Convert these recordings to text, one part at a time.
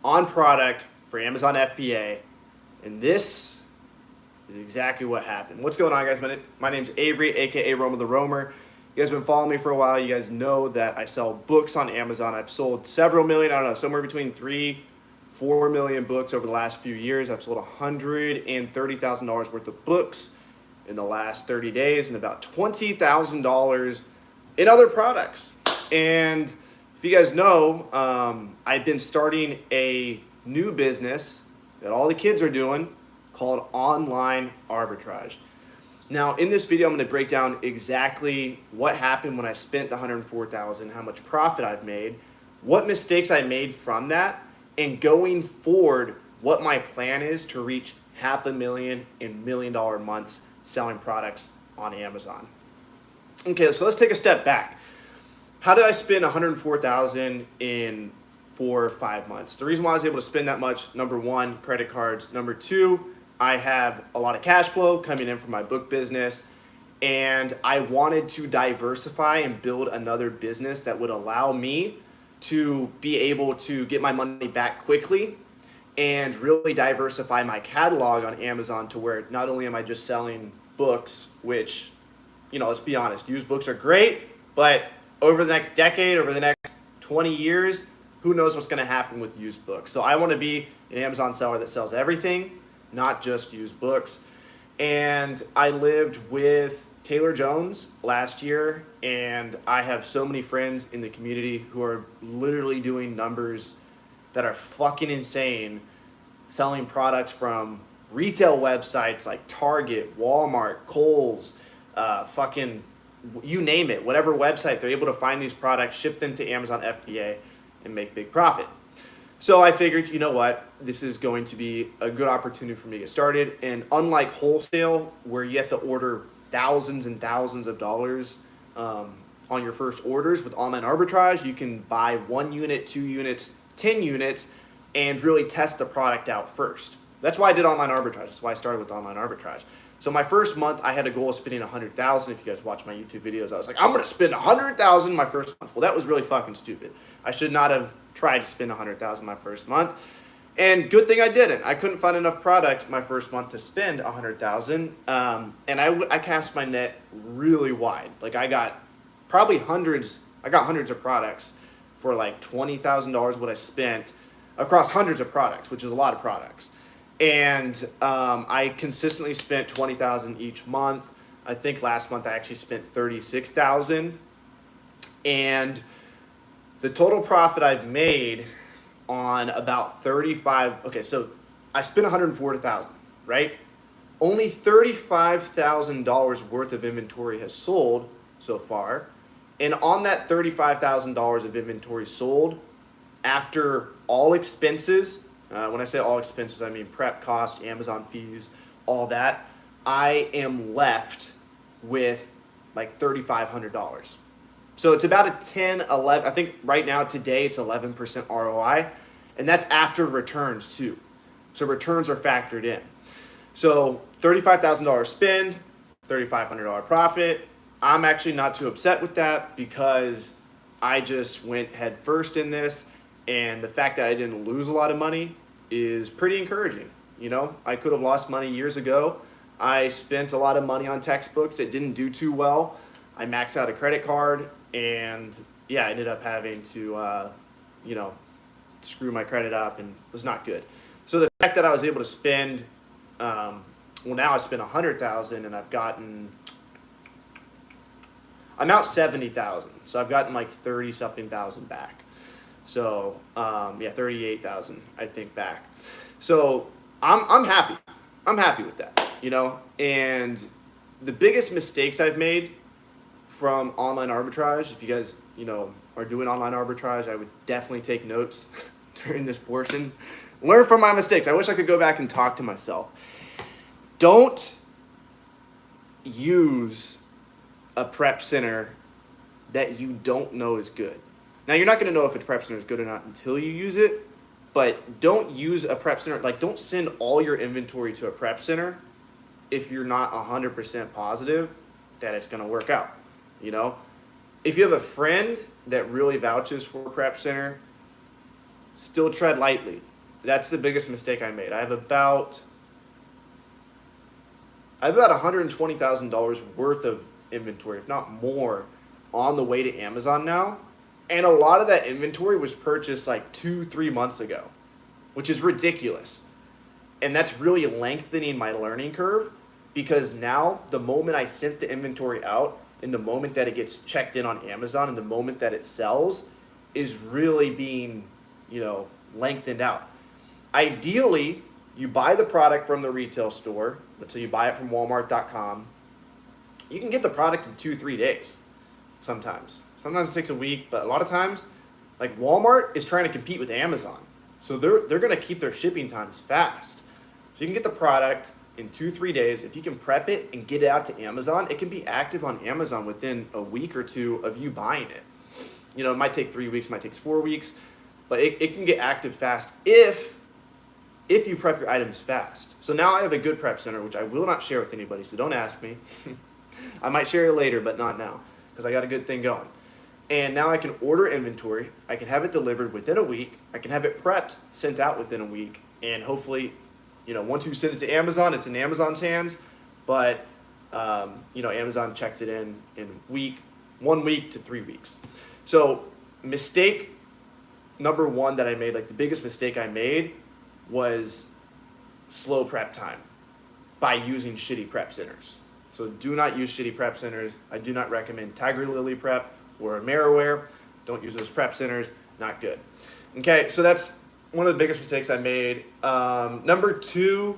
on product for Amazon FBA, and this is exactly what happened. What's going on, guys? My name's Avery, aka Roma the Roamer. You guys have been following me for a while. You guys know that I sell books on Amazon. I've sold several million, I don't know, somewhere between 3-4 million books over the last few years. I've sold $130,000 worth of books in the last 30 days and about $20,000 in other products. And if you guys know, I've been starting a new business that all the kids are doing called online arbitrage. Now, in this video, I'm going to break down exactly what happened when I spent the $104,000, how much profit I've made, what mistakes I made from that, and going forward, what my plan is to reach $500,000 and $1 million months selling products on Amazon. Okay, so let's take a step back. How did I spend $104,000 in 4 or 5 months? The reason why I was able to spend that much, number one, credit cards. Number two, I have a lot of cash flow coming in from my book business, and I wanted to diversify and build another business that would allow me to be able to get my money back quickly and really diversify my catalog on Amazon to where not only am I just selling books, which, you know, let's be honest, used books are great, but over the next decade, over the next 20 years, who knows what's going to happen with used books. So I want to be an Amazon seller that sells everything, not just used books. And I lived with Taylor Jones last year, and I have so many friends in the community who are literally doing numbers that are fucking insane, selling products from retail websites like Target, Walmart, Kohl's, fucking you name it, whatever website, they're able to find these products, ship them to Amazon FBA, and make big profit. So I figured, you know what, this is going to be a good opportunity for me to get started. And unlike wholesale, where you have to order thousands and thousands of dollars on your first orders, with online arbitrage, you can buy 1 unit, 2 units, 10 units, and really test the product out first. That's why I did online arbitrage. That's why I started with online arbitrage. So my first month, I had a goal of spending $100,000. If you guys watch my YouTube videos, I was like, I'm going to spend $100,000 my first month. Well, that was really fucking stupid. I should not have tried to spend $100,000 my first month. And good thing I didn't. I couldn't find enough product my first month to spend $100,000. And I cast my net really wide. Like I got hundreds of products for like $20,000 what I spent across hundreds of products, which is a lot of products. And I consistently spent $20,000 each month. I think last month I actually spent $36,000. And the total profit I've made on about 35, okay, so I spent $140,000, right? Only $35,000 worth of inventory has sold so far. And on that $35,000 of inventory sold, after all expenses, when I say all expenses, I mean prep cost, Amazon fees, all that, I am left with like $3,500. So it's about a 10, 11, I think right now today it's 11% ROI, and that's after returns too. So returns are factored in. So $35,000 spend, $3,500 profit. I'm actually not too upset with that because I just went head first in this, and the fact that I didn't lose a lot of money is pretty encouraging. You know, I could have lost money years ago. I spent a lot of money on textbooks that didn't do too well. I maxed out a credit card, and yeah, I ended up having to, you know, screw my credit up, and it was not good. So the fact that I was able to spend, well, now I spent $100,000, and I'm out $70,000. So I've gotten like 30 something thousand back. So yeah, 38,000 I think back. So I'm happy. I'm happy with that, you know. And the biggest mistakes I've made from online arbitrage, if you guys, you know, are doing online arbitrage, I would definitely take notes during this portion. Learn from my mistakes. I wish I could go back and talk to myself. Don't use a prep center that you don't know is good. Now, you're not going to know if a prep center is good or not until you use it, but don't use a prep center. Like, don't send all your inventory to a prep center if you're not 100% positive that it's going to work out. You know, if you have a friend that really vouches for a prep center, still tread lightly. That's the biggest mistake I made. I have about $120,000 worth of inventory, if not more, on the way to Amazon now. And a lot of that inventory was purchased like 2-3 months ago, which is ridiculous. And that's really lengthening my learning curve, because now the moment I sent the inventory out and the moment that it gets checked in on Amazon and the moment that it sells is really being, lengthened out. Ideally, you buy the product from the retail store. Let's say you buy it from Walmart.com. You can get the product in 2-3 days sometimes. Sometimes it takes a week, but a lot of times, like Walmart is trying to compete with Amazon. So they're going to keep their shipping times fast. So you can get the product in 2-3 days. If you can prep it and get it out to Amazon, it can be active on Amazon within a week or two of you buying it. It might take 3 weeks, might take 4 weeks, but it can get active fast if you prep your items fast. So now I have a good prep center, which I will not share with anybody, so don't ask me. I might share it later, but not now, because I got a good thing going. And now I can order inventory. I can have it delivered within a week. I can have it prepped, sent out within a week. And hopefully, once you send it to Amazon, it's in Amazon's hands. But, Amazon checks it in 1 week to 3 weeks. So mistake number one that I made, like the biggest mistake I made, was slow prep time by using shitty prep centers. So do not use shitty prep centers. I do not recommend Tiger Lily Prep or Ameriware. Don't use those prep centers. Not good. Okay, so that's one of the biggest mistakes I made. Number two,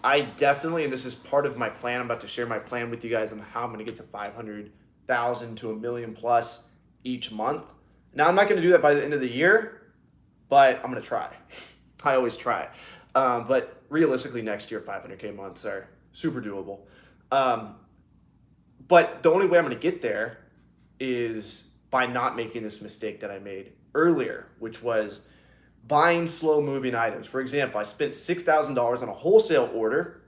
I definitely, and this is part of my plan, I'm about to share my plan with you guys on how I'm going to get to 500,000 to $1 million plus each month. Now, I'm not going to do that by the end of the year, but I'm going to try. I always try. But realistically, next year, 500K months are super doable. But the only way I'm going to get there is by not making this mistake that I made earlier, which was buying slow moving items. For example, I spent $6,000 on a wholesale order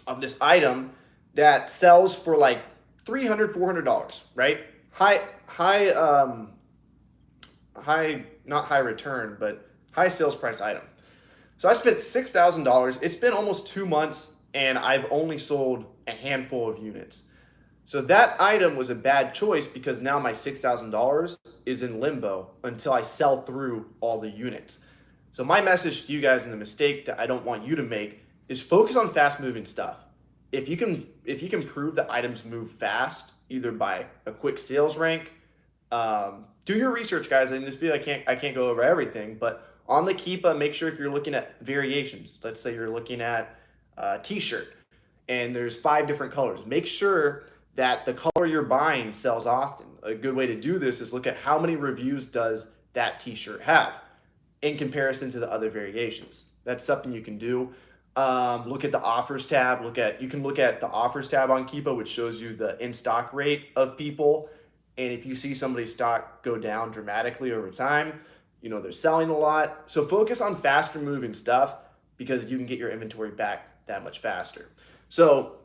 of this item that sells for like $300, $400, right? Not high return, but high sales price item. So I spent $6,000. It's been almost 2 months and I've only sold a handful of units. So that item was a bad choice because now my $6,000 is in limbo until I sell through all the units. So my message to you guys, and the mistake that I don't want you to make, is focus on fast moving stuff. If you can prove that items move fast, either by a quick sales rank, do your research, guys. In this video, I can't go over everything, but on the Keepa, make sure if you're looking at variations, let's say you're looking at a t-shirt and there's 5 different colors, make sure that the color you're buying sells often. A good way to do this is look at how many reviews does that t-shirt have in comparison to the other variations. That's something you can do. Look at the offers tab. You can look at the offers tab on Keepa, which shows you the in-stock rate of people. And if you see somebody's stock go down dramatically over time, they're selling a lot. So focus on faster moving stuff because you can get your inventory back that much faster. So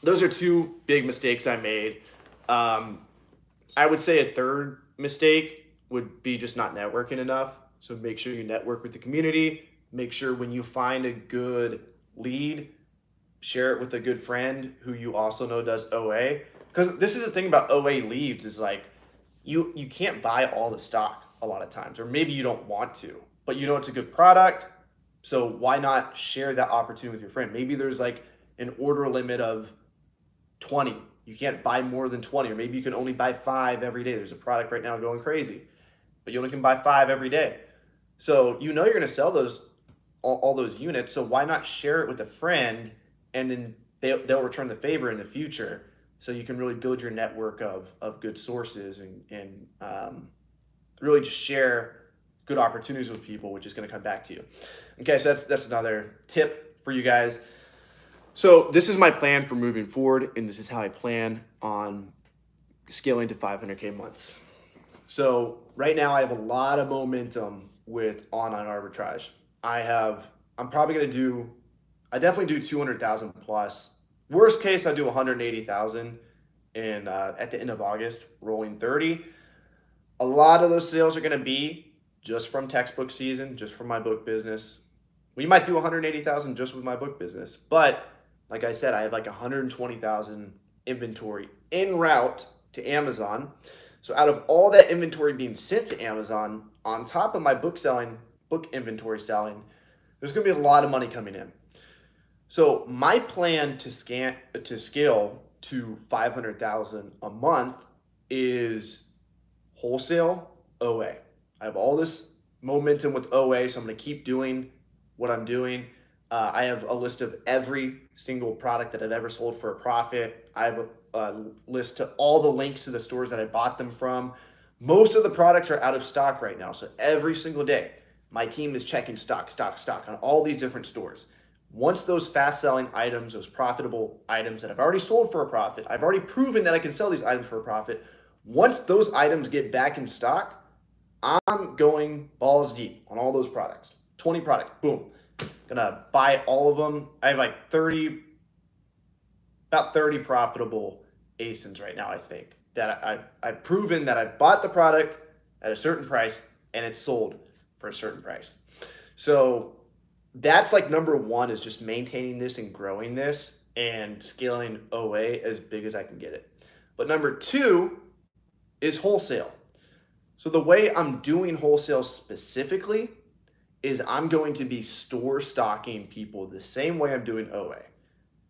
those are 2 big mistakes I made. I would say a third mistake would be just not networking enough. So make sure you network with the community. Make sure when you find a good lead, share it with a good friend who you also know does OA. Because this is the thing about OA leads is like you can't buy all the stock a lot of times, or maybe you don't want to, but it's a good product. So why not share that opportunity with your friend? Maybe there's like an order limit of 20. You can't buy more than 20, or maybe you can only buy 5 every day. There's a product right now going crazy, but you only can buy 5 every day. So you're going to sell all those units. So why not share it with a friend, and then they'll return the favor in the future. So you can really build your network of good sources and really just share good opportunities with people, which is going to come back to you. Okay, so that's another tip for you guys. So this is my plan for moving forward, and this is how I plan on scaling to 500K months. So right now I have a lot of momentum with online arbitrage. I'm probably going to I definitely do 200,000 plus. Worst case, I do 180,000 at the end of August, rolling 30. A lot of those sales are going to be just from textbook season, just from my book business. We might do 180,000 just with my book business, but like I said, I have like 120,000 inventory en route to Amazon. So out of all that inventory being sent to Amazon, on top of my book inventory selling, there's going to be a lot of money coming in. So my plan to scale to 500,000 a month is wholesale OA. I have all this momentum with OA, so I'm going to keep doing what I'm doing. I have a list of every single product that I've ever sold for a profit. I have a list to all the links to the stores that I bought them from. Most of the products are out of stock right now. So every single day, my team is checking stock on all these different stores. Once those fast selling items, those profitable items that I've already sold for a profit, I've already proven that I can sell these items for a profit. Once those items get back in stock, I'm going balls deep on all those products. 20 products, boom. Gonna buy all of them. I have like about 30 profitable ASINs right now, I think, that I've proven that I've bought the product at a certain price and it's sold for a certain price. So that's like number one, is just maintaining this and growing this and scaling OA as big as I can get it. But number two is wholesale. So the way I'm doing wholesale specifically is I'm going to be store stocking people the same way I'm doing OA.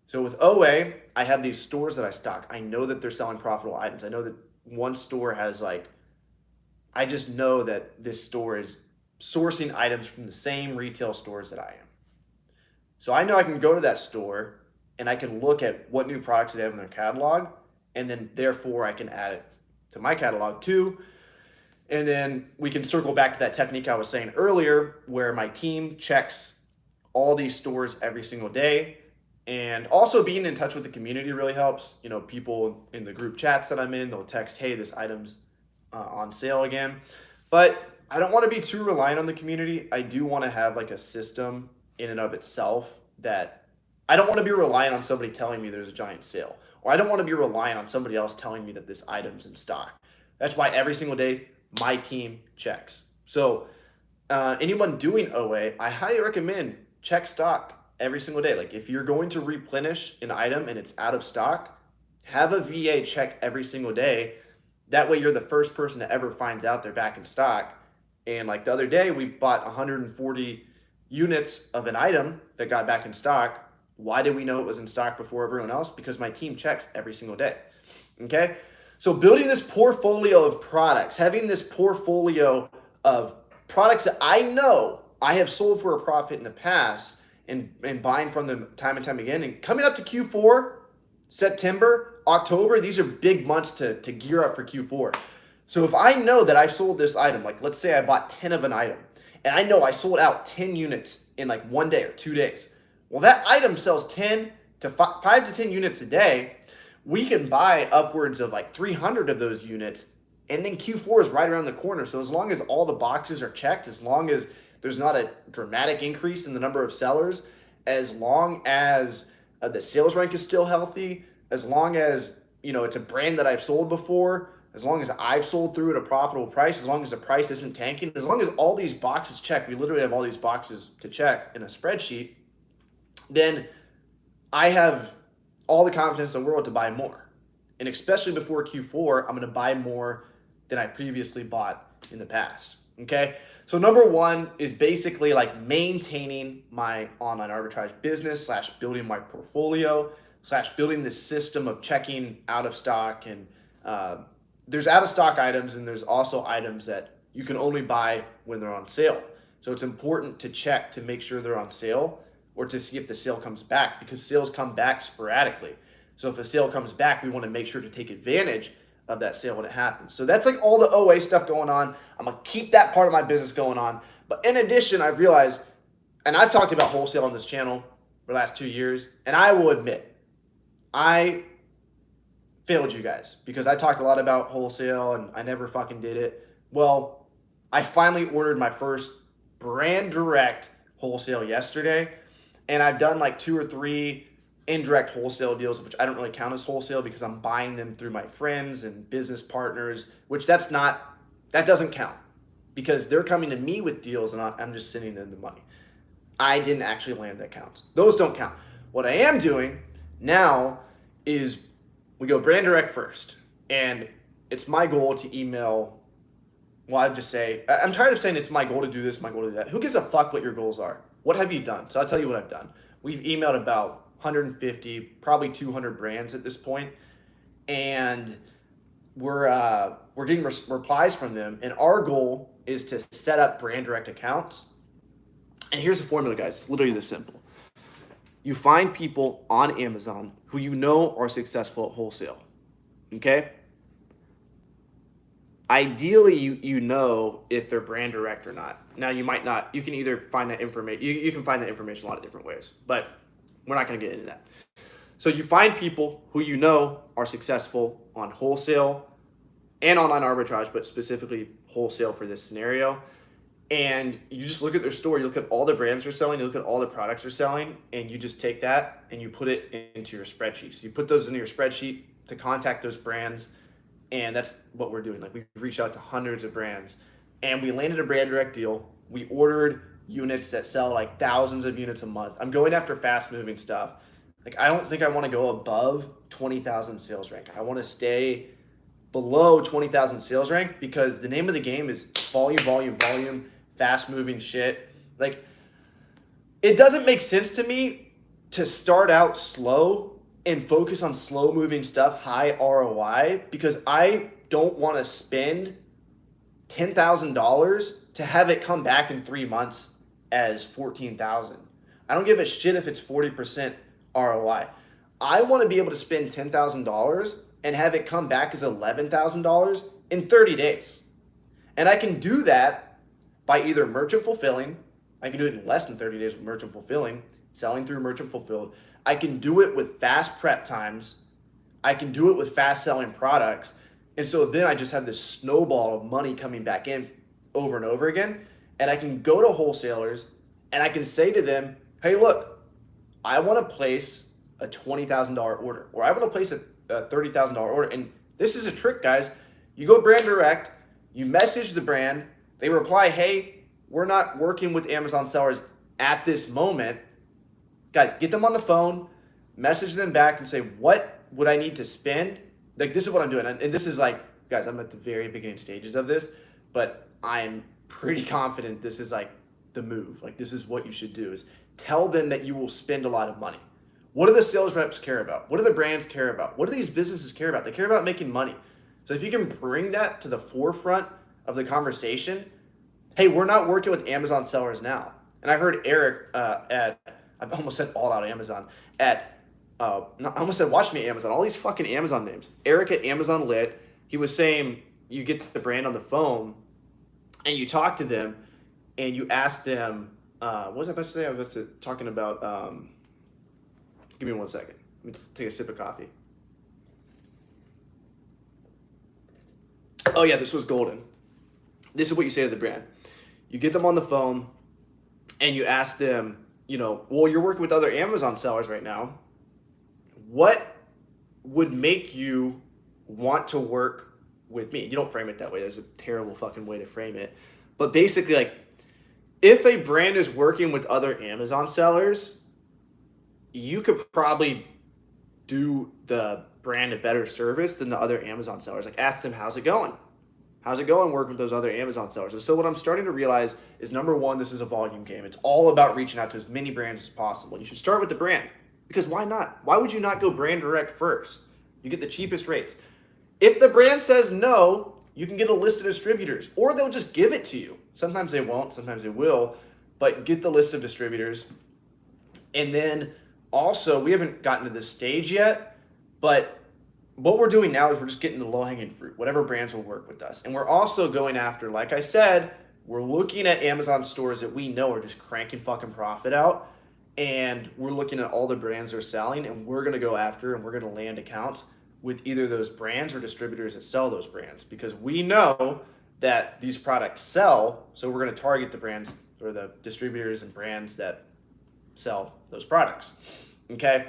So with OA, I have these stores that I stock. I know that they're selling profitable items. I know that one store has I just know that this store is sourcing items from the same retail stores that I am. So I know I can go to that store and I can look at what new products they have in their catalog, and then therefore I can add it to my catalog too. And then we can circle back to that technique I was saying earlier, where my team checks all these stores every single day. And also being in touch with the community really helps. You know, people in the group chats that I'm in, they'll text, hey, this item's on sale again. But I don't want to be too reliant on the community. I do want to have like a system in and of itself that I don't want to be reliant on somebody telling me there's a giant sale. Or I don't want to be reliant on somebody else telling me that this item's in stock. That's why every single day, my team checks. So anyone doing OA, I highly recommend check stock every single day. Like if you're going to replenish an item and it's out of stock, have a VA check every single day. That way you're the first person that ever finds out they're back in stock. And like the other day, we bought 140 units of an item that got back in stock. Why did we know it was in stock before everyone else? Because my team checks every single day. Okay? So building this portfolio of products, having this portfolio of products that I know I have sold for a profit in the past, and buying from them time and time again, and coming up to Q4, September, October, these are big months to gear up for Q4. So if I know that I sold this item, like let's say I bought 10 of an item, and I know I sold out 10 units in like 1 day or 2 days. Well, that item sells 5 to 10 units a day. We can buy upwards of like 300 of those units, and then Q4 is right around the corner. So as long as all the boxes are checked, as long as there's not a dramatic increase in the number of sellers, as long as the sales rank is still healthy, as long as it's a brand that I've sold before, as long as I've sold through at a profitable price, as long as the price isn't tanking, as long as all these boxes check, we literally have all these boxes to check in a spreadsheet, then I have all the confidence in the world to buy more. And especially before Q4, I'm going to buy more than I previously bought in the past. Okay? So number one is basically like maintaining my online arbitrage business / building my portfolio / building this system of checking out of stock. And there's out of stock items, and there's also items that you can only buy when they're on sale. So it's important to check to make sure they're on sale, or to see if the sale comes back, because sales come back sporadically. So if a sale comes back, we want to make sure to take advantage of that sale when it happens. So that's like all the OA stuff going on. I'm going to keep that part of my business going on. But in addition, I've realized, and I've talked about wholesale on this channel for the last 2 years, and I will admit, I failed you guys because I talked a lot about wholesale and I never fucking did it. Well, I finally ordered my first brand direct wholesale yesterday, and I've done like 2 or 3 indirect wholesale deals, which I don't really count as wholesale because I'm buying them through my friends and business partners, which that doesn't count. because they're coming to me with deals and I'm just sending them the money. I didn't actually land the accounts. Those don't count. What I am doing now is we go brand direct first. And it's my goal to email, well, I'd just say, I'm tired of saying it's my goal to do this, my goal to do that. Who gives a fuck what your goals are? What have you done? So I'll tell you what I've done. We've emailed about 150, probably 200 brands at this point, and we're getting replies from them. And our goal is to set up brand direct accounts. And here's the formula, guys. It's literally this simple. You find people on Amazon who you know are successful at wholesale. Okay? Ideally, you know if they're brand direct or not. Now, you might not. You can either find that information. You can find that information a lot of different ways, but we're not going to get into that. So you find people who you know are successful on wholesale and online arbitrage, but specifically wholesale for this scenario. And you just look at their store, you look at all the brands they're selling, you look at all the products they're selling, and you just take that and you put it into your spreadsheet. So you put those into your spreadsheet to contact those brands, and that's what we're doing. Like, we've reached out to hundreds of brands, and we landed a brand direct deal. We ordered units that sell like thousands of units a month. I'm going after fast moving stuff. Like, I don't think I want to go above 20,000 sales rank. I want to stay below 20,000 sales rank because the name of the game is volume, volume, volume, fast moving shit. Like, it doesn't make sense to me to start out slow and focus on slow moving stuff, high ROI, because I don't want to spend $10,000 to have it come back in 3 months as 14,000. I don't give a shit if it's 40% ROI. I want to be able to spend $10,000 and have it come back as $11,000 in 30 days. And I can do that by either merchant fulfilling. I can do it in less than 30 days with merchant fulfilling, selling through merchant fulfilled. I can do it with fast prep times. I can do it with fast selling products. And so then I just have this snowball of money coming back in over and over again. And I can go to wholesalers and I can say to them, hey, look, I want to place a $20,000 order, or I want to place a $30,000 order. And this is a trick, guys. You go brand direct, you message the brand, they reply, hey, we're not working with Amazon sellers at this moment. Guys, get them on the phone, message them back and say, what would I need to spend? Like, this is what I'm doing. And this is like, guys, I'm at the very beginning stages of this, but I'm pretty confident this is like the move. Like, this is what you should do, is tell them that you will spend a lot of money. What do the sales reps care about? What do the brands care about? What do these businesses care about? They care about making money. So if you can bring that to the forefront of the conversation, hey, we're not working with Amazon sellers now. And I heard Eric I almost said all out Amazon, I almost said Watch Me Amazon, all these fucking Amazon names. Eric at Amazon Lit, he was saying you get the brand on the phone and you talk to them and you ask them, what was I about to say? I was talking about, give me 1 second. Let me take a sip of coffee. Oh yeah, this was golden. This is what you say to the brand. You get them on the phone and you ask them, well, you're working with other Amazon sellers right now. What would make you want to work with me? You don't frame it that way. There's a terrible fucking way to frame it. But basically, like, if a brand is working with other Amazon sellers, you could probably do the brand a better service than the other Amazon sellers. Like, ask them, how's it going? How's it going working with those other Amazon sellers? And so what I'm starting to realize is, number one, this is a volume game. It's all about reaching out to as many brands as possible. You should start with the brand, because why not? Why would you not go brand direct first? You get the cheapest rates. If the brand says no, you can get a list of distributors, or they'll just give it to you. Sometimes they won't, sometimes they will, but get the list of distributors. And then also, we haven't gotten to this stage yet, but what we're doing now is we're just getting the low-hanging fruit, whatever brands will work with us. And we're also going after, like I said, we're looking at Amazon stores that we know are just cranking fucking profit out. And we're looking at all the brands they're selling, and we're going to go after and we're going to land accounts with either those brands or distributors that sell those brands, because we know that these products sell. So we're going to target the brands or the distributors and brands that sell those products. Okay.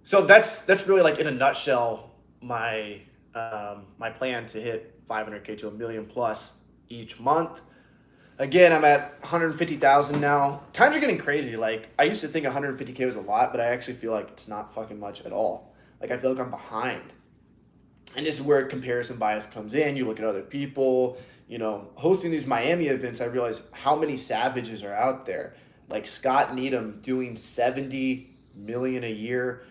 So that's really, like, in a nutshell, my plan to hit 500K to $1 million plus each month. Again, I'm at 150,000 now. Times are getting crazy. Like, I used to think 150K was a lot, but I actually feel like it's not fucking much at all. Like, I feel like I'm behind. And this is where comparison bias comes in. You look at other people, you know, hosting these Miami events, I realize how many savages are out there. Like Scott Needham doing 70 million a year.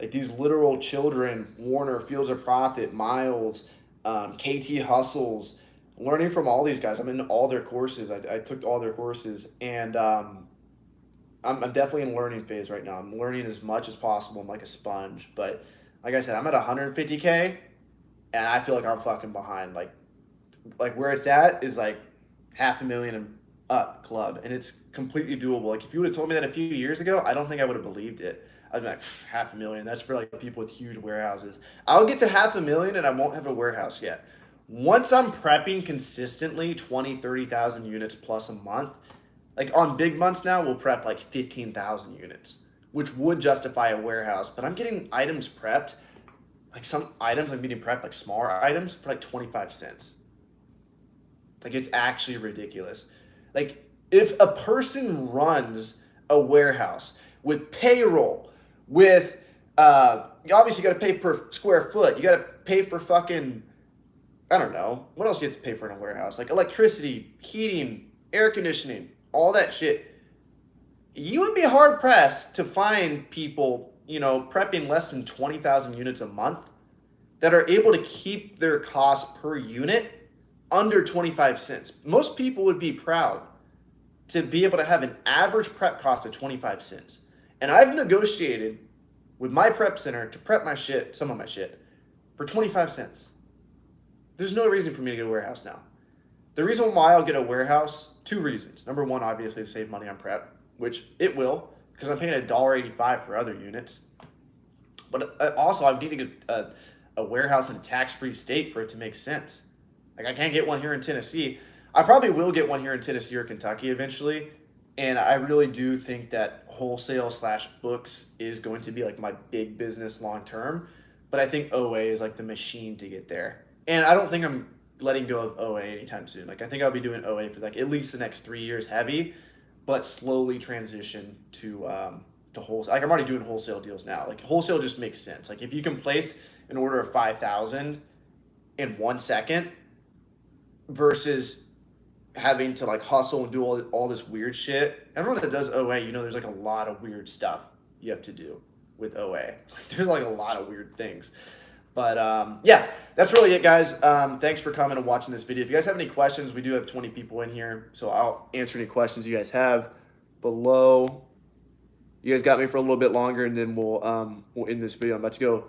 Like these literal children, Warner, Fields of Profit, Miles, KT Hustles, learning from all these guys. I'm in all their courses. I took all their courses, and I'm definitely in learning phase right now. I'm learning as much as possible. I'm like a sponge. But like I said, I'm at 150K, and I feel like I'm fucking behind. Like where it's at is like 500,000 and up club, and it's completely doable. Like if you would have told me that a few years ago, I don't think I would have believed it. I'd be like, 500,000. That's for like people with huge warehouses. I'll get to 500,000 and I won't have a warehouse yet. Once I'm prepping consistently 20, 30,000 units plus a month, like on big months now, we'll prep like 15,000 units, which would justify a warehouse. But I'm getting items prepped, like some items I'm getting prepped, like smaller items for like 25 cents. Like it's actually ridiculous. Like if a person runs a warehouse with payroll, with you obviously got to pay per square foot. You got to pay for fucking, I don't know, what else do you have to pay for in a warehouse? Like electricity, heating, air conditioning, all that shit. You would be hard pressed to find people, you know, prepping less than 20,000 units a month that are able to keep their cost per unit under 25 cents. Most people would be proud to be able to have an average prep cost of 25 cents. And I've negotiated with my prep center to prep my shit, some of my shit, for 25 cents. There's no reason for me to get a warehouse now. The reason why I'll get a warehouse, two reasons. Number one, obviously to save money on prep, which it will, because I'm paying $1.85 for other units. But also I need to get a warehouse in a tax-free state for it to make sense. Like I can't get one here in Tennessee. I probably will get one here in Tennessee or Kentucky eventually. And I really do think that wholesale / books is going to be like my big business long term. But I think OA is like the machine to get there. And I don't think I'm letting go of OA anytime soon. Like I think I'll be doing OA for like at least the next 3 years heavy, but slowly transition to wholesale. Like I'm already doing wholesale deals now. Like wholesale just makes sense. Like if you can place an order of 5,000 in 1 second versus having to like hustle and do all this weird shit. Everyone that does OA, you know, there's like a lot of weird stuff you have to do with OA. There's like a lot of weird things. But yeah, that's really it, guys. Thanks for coming and watching this video. If you guys have any questions, we do have 20 people in here, so I'll answer any questions you guys have below. You guys got me for a little bit longer, and then we'll end this video. I'm about to go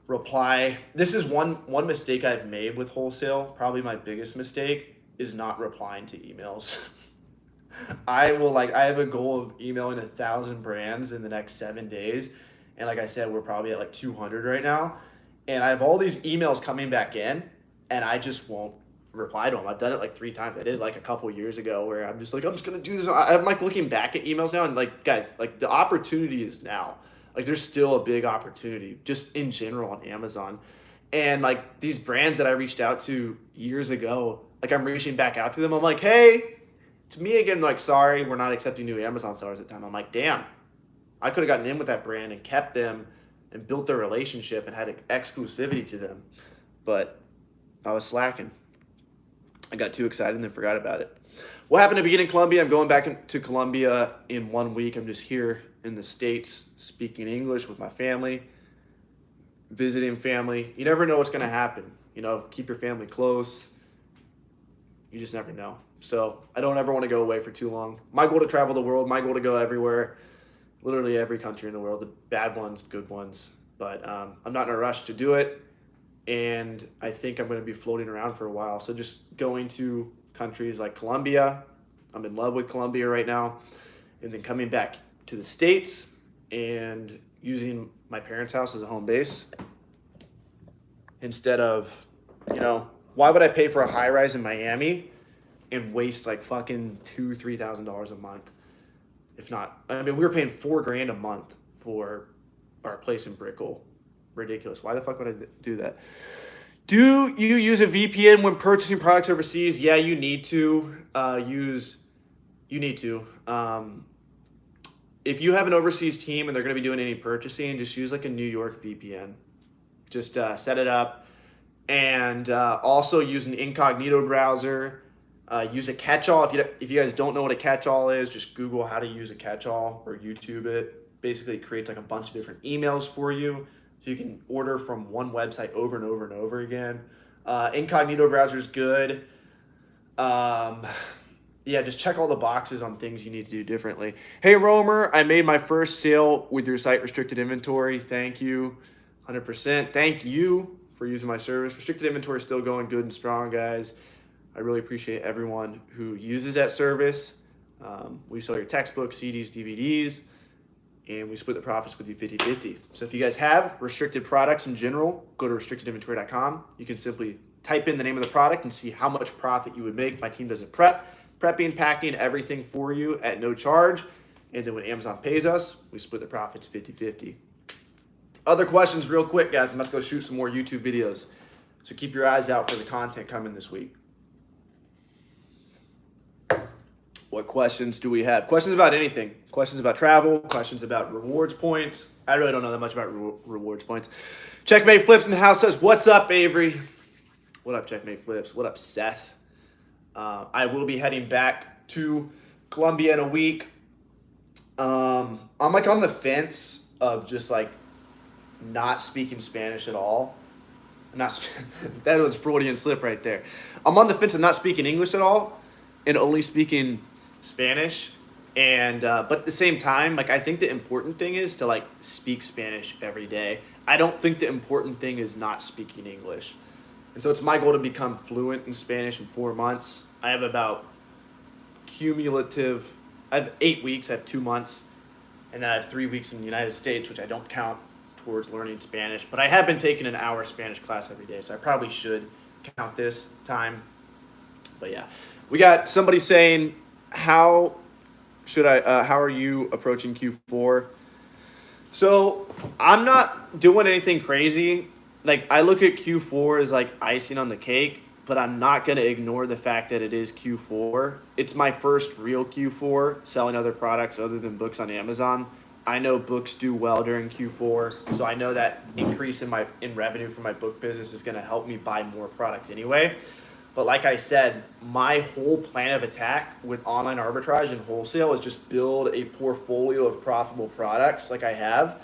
reply. This is one mistake I've made with wholesale. Probably my biggest mistake is not replying to emails. I have a goal of emailing 1,000 brands in the next 7 days. And like I said, we're probably at like 200 right now. And I have all these emails coming back in and I just won't reply to them. I've done it like 3 times. I did it like a couple years ago where I'm just like, I'm just going to do this. I'm like looking back at emails now and like, guys, like the opportunity is now. Like there's still a big opportunity just in general on Amazon. And like these brands that I reached out to years ago, like I'm reaching back out to them. I'm like, hey, it's me again. Like, sorry, we're not accepting new Amazon sellers at the time. I'm like, damn, I could have gotten in with that brand and kept them and built their relationship and had exclusivity to them. But I was slacking. I got too excited and then forgot about it. What happened to beginning Colombia? I'm going back to Colombia in 1 week. I'm just here in the States speaking English with my family, visiting family. You never know what's going to happen. You know, keep your family close. You just never know. So I don't ever want to go away for too long. My goal to travel the world, my goal to go everywhere, literally every country in the world, the bad ones, good ones. But I'm not in a rush to do it. And I think I'm going to be floating around for a while. So just going to countries like Colombia. I'm in love with Colombia right now. And then coming back to the States and using my parents' house as a home base instead of, you know, why would I pay for a high rise in Miami and waste like fucking $2,000-$3,000 a month? If not, I mean, we were paying $4,000 a month for our place in Brickell. Ridiculous. Why the fuck would I do that? Do you use a VPN when purchasing products overseas? Yeah, you need to if you have an overseas team and they're going to be doing any purchasing, just use like a New York VPN. Just set it up, and also use an incognito browser. Use a catch-all. If you guys don't know what a catch-all is, just Google how to use a catch-all or YouTube it. Basically, it creates like a bunch of different emails for you, so you can order from one website over and over and over again. Incognito browser is good. Yeah, just check all the boxes on things you need to do differently. Hey, Romer, I made my first sale with your site restricted inventory. Thank you, 100%. Thank you for using my service. Restricted inventory is still going good and strong, guys. I really appreciate everyone who uses that service. We sell your textbooks, CDs, DVDs, and we split the profits with you 50-50. So if you guys have restricted products in general, go to restrictedinventory.com. You can simply type in the name of the product and see how much profit you would make. My team does a prepping, packing, everything for you at no charge. And then when Amazon pays us, we split the profits 50-50. Other questions real quick, guys. I'm about to go shoot some more YouTube videos. So keep your eyes out for the content coming this week. What questions do we have? Questions about anything. Questions about travel. Questions about rewards points. I really don't know that much about rewards points. Checkmate Flips in the house says, what's up, Avery? What up, Checkmate Flips? What up, Seth? I will be heading back to Colombia in a week. I'm like on the fence of just like not speaking Spanish at all. That was a Freudian slip right there. I'm on the fence of not speaking English at all and only speaking Spanish. And but at the same time, like I think the important thing is to like speak Spanish every day. I don't think the important thing is not speaking English. And so it's my goal to become fluent in Spanish in 4 months. I have about I have 8 weeks, I have 2 months, and then I have 3 weeks in the United States, which I don't count towards learning Spanish. But I have been taking an hour Spanish class every day, so I probably should count this time. But yeah, we got somebody saying, how are you approaching Q4? So I'm not doing anything crazy. Like I look at Q4 as like icing on the cake, but I'm not going to ignore the fact that it is Q4. It's my first real Q4 selling other products other than books on Amazon. I know books do well during Q4, so I know that increase in revenue for my book business is going to help me buy more product anyway. But like I said, my whole plan of attack with online arbitrage and wholesale is just build a portfolio of profitable products like I have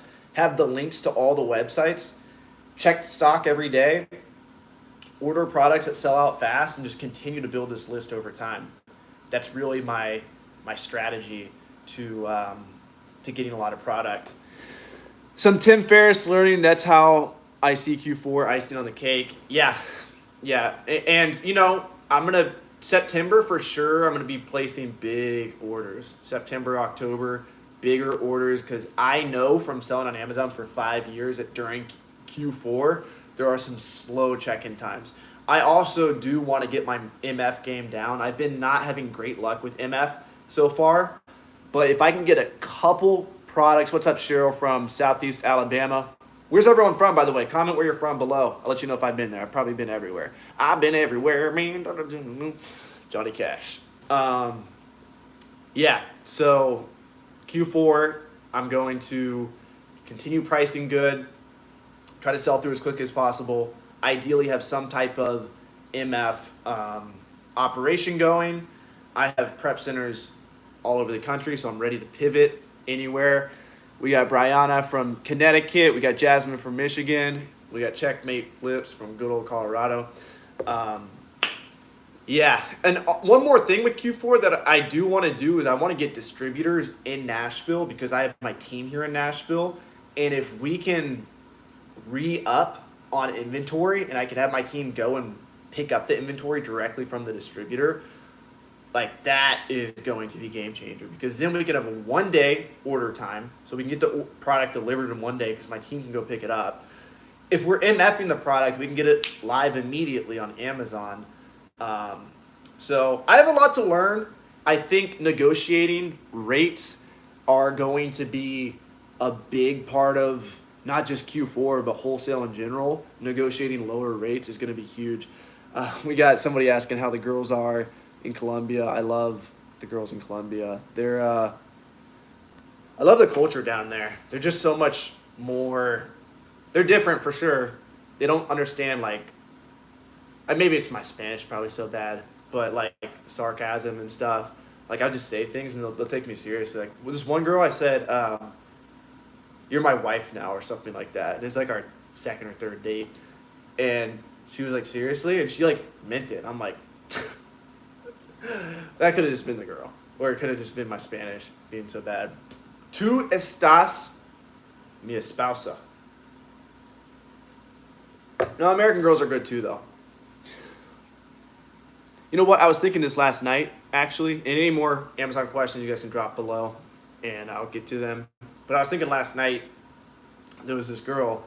the links to all the websites, check the stock every day, order products that sell out fast, and just continue to build this list over time. That's really my strategy to getting a lot of product. Some Tim Ferriss learning, that's how I see Q4 icing on the cake. Yeah. And you know, September for sure, I'm going to be placing big orders. September, October, bigger orders, because I know from selling on Amazon for 5 years that during Q4, there are some slow check-in times. I also do want to get my MF game down. I've been not having great luck with MF so far, but if I can get a couple products. What's up, Cheryl from Southeast Alabama? Where's everyone from, by the way? Comment where you're from below. I'll let you know if I've been there. I've probably been everywhere. I've been everywhere, man. Johnny Cash. Yeah, so Q4, I'm going to continue pricing good, try to sell through as quickly as possible, ideally have some type of MF operation going. I have prep centers all over the country, so I'm ready to pivot anywhere. We got Brianna from Connecticut. We got Jasmine from Michigan. We got Checkmate Flips from good old Colorado. Yeah, and one more thing with Q4 that I do want to do is I want to get distributors in Nashville because I have my team here in Nashville. And if we can re-up on inventory and I can have my team go and pick up the inventory directly from the distributor, like that is going to be game changer because then we can have a 1 day order time so we can get the product delivered in 1 day because my team can go pick it up. If we're MFing the product, we can get it live immediately on Amazon. So I have a lot to learn. I think negotiating rates are going to be a big part of not just Q4, but wholesale in general, negotiating lower rates is going to be huge. We got somebody asking how the girls are in Colombia. I love the girls in Colombia. I love the culture down there. They're just so much more, they're different for sure. They don't understand, like, maybe it's my Spanish probably so bad, but like sarcasm and stuff. Like, I just say things and they'll take me seriously. Like, with this one girl, I said, "You're my wife now," or something like that. And it's like our second or third date, and she was like, "Seriously?" And she like meant it. I'm like, that could have just been the girl, or it could have just been my Spanish being so bad. Tú estás mi esposa. No, American girls are good too, though. You know what? I was thinking this last night, actually. And any more Amazon questions, you guys can drop below, and I'll get to them. But I was thinking last night, there was this girl,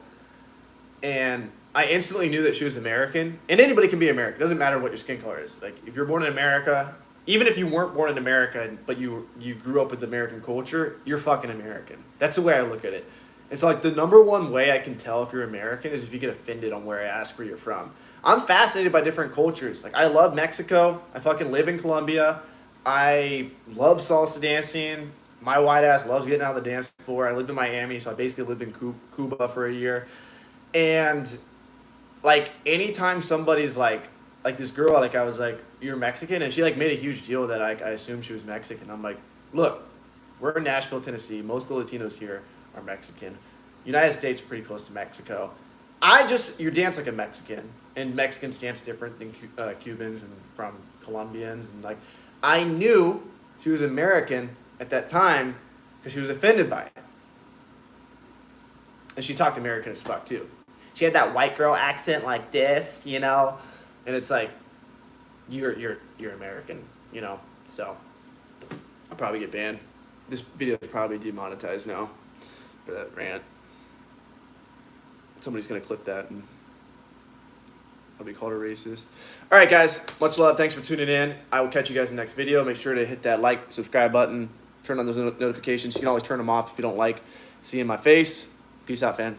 and I instantly knew that she was American. And anybody can be American. It doesn't matter what your skin color is. Like, if you're born in America, even if you weren't born in America, but you grew up with American culture, you're fucking American. That's the way I look at it. And so, like, the number one way I can tell if you're American is if you get offended on where I ask where you're from. I'm fascinated by different cultures. Like, I love Mexico. I fucking live in Colombia. I love salsa dancing. My white ass loves getting out of the dance floor. I lived in Miami, so I basically lived in Cuba for a year. And, like, anytime somebody's like this girl, like, I was like, "You're Mexican?" And she, like, made a huge deal that I assumed she was Mexican. I'm like, look, we're in Nashville, Tennessee. Most of the Latinos here are Mexican. United States is pretty close to Mexico. You dance like a Mexican, and Mexicans dance different than Cubans and from Colombians. And, like, I knew she was American at that time because she was offended by it. And she talked American as fuck too. She had that white girl accent like this, you know? And it's like, you're American, you know? So I'll probably get banned. This video is probably demonetized now for that rant. Somebody's gonna clip that and I'll be called a racist. All right, guys, much love. Thanks for tuning in. I will catch you guys in the next video. Make sure to hit that like, subscribe button, turn on those notifications. You can always turn them off if you don't like seeing my face. Peace out, fam.